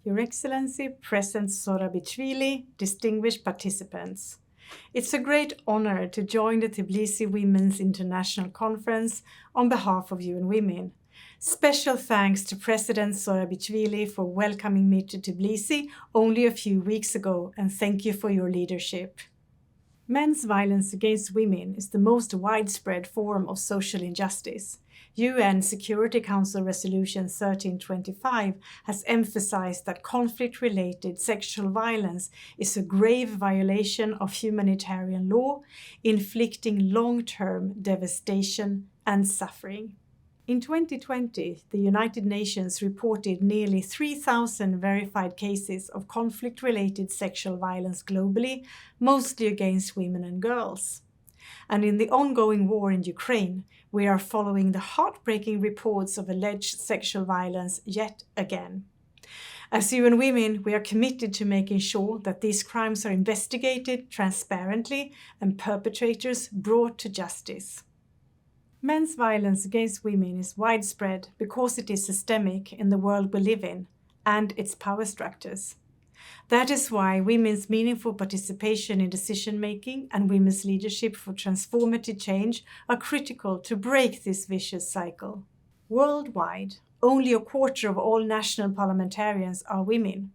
Your Excellency, President Zorabichvili, distinguished participants. It's a great honor to join the Tbilisi Women's International Conference on behalf of UN Women. Special thanks to President Zorabichvili for welcoming me to Tbilisi only a few weeks ago, and thank you for your leadership. Men's violence against women is the most widespread form of social injustice. UN Security Council Resolution 1325 has emphasized that conflict-related sexual violence is a grave violation of humanitarian law, inflicting long-term devastation and suffering. In 2020, the United Nations reported nearly 3,000 verified cases of conflict-related sexual violence globally, mostly against women and girls. And in the ongoing war in Ukraine, we are following the heartbreaking reports of alleged sexual violence yet again. As UN Women, we are committed to making sure that these crimes are investigated transparently and perpetrators brought to justice. Men's violence against women is widespread because it is systemic in the world we live in and its power structures. That is why women's meaningful participation in decision-making and women's leadership for transformative change are critical to break this vicious cycle. Worldwide, only a quarter of all national parliamentarians are women.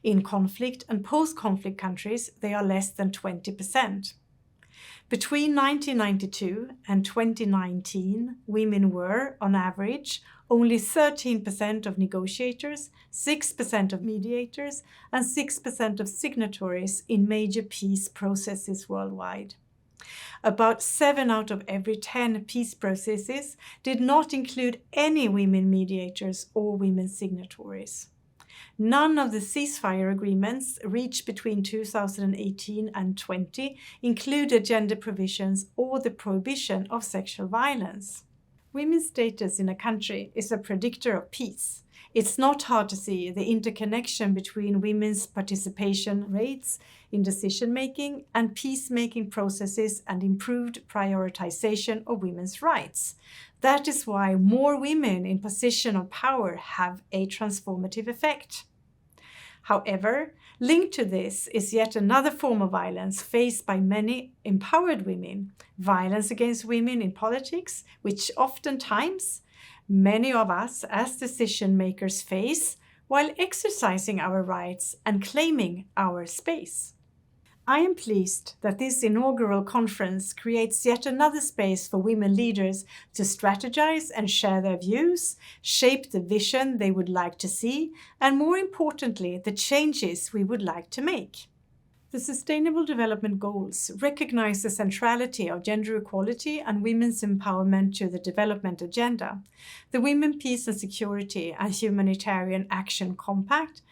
In conflict and post-conflict countries, they are less than 20%. Between 1992 and 2019, women were, on average, only 13% of negotiators, 6% of mediators, and 6% of signatories in major peace processes worldwide. About 7 out of every 10 peace processes did not include any women mediators or women signatories. None of the ceasefire agreements reached between 2018 and 20 included gender provisions or the prohibition of sexual violence. Women's status in a country is a predictor of peace. It's not hard to see the interconnection between women's participation rates in decision-making and peacemaking processes and improved prioritization of women's rights. That is why more women in position of power have a transformative effect. However, linked to this is yet another form of violence faced by many empowered women, violence against women in politics, which oftentimes many of us as decision makers face while exercising our rights and claiming our space. I am pleased that this inaugural conference creates yet another space for women leaders to strategize and share their views, shape the vision they would like to see, and more importantly, the changes we would like to make. The Sustainable Development Goals recognize the centrality of gender equality and women's empowerment to the development agenda. The Women, Peace and Security and Humanitarian Action Compact,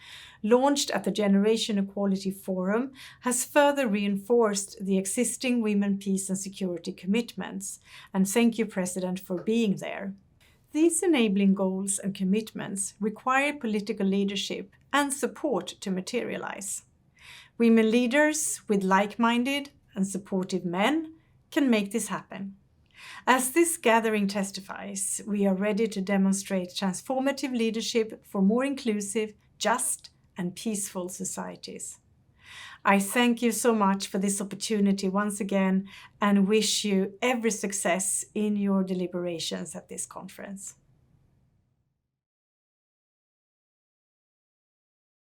launched at the Generation Equality Forum, has further reinforced the existing women, peace and security commitments. And thank you, President, for being there. These enabling goals and commitments require political leadership and support to materialize. Women leaders with like-minded and supportive men can make this happen. As this gathering testifies, we are ready to demonstrate transformative leadership for more inclusive, just, and peaceful societies. I thank you so much for this opportunity once again and wish you every success in your deliberations at this conference.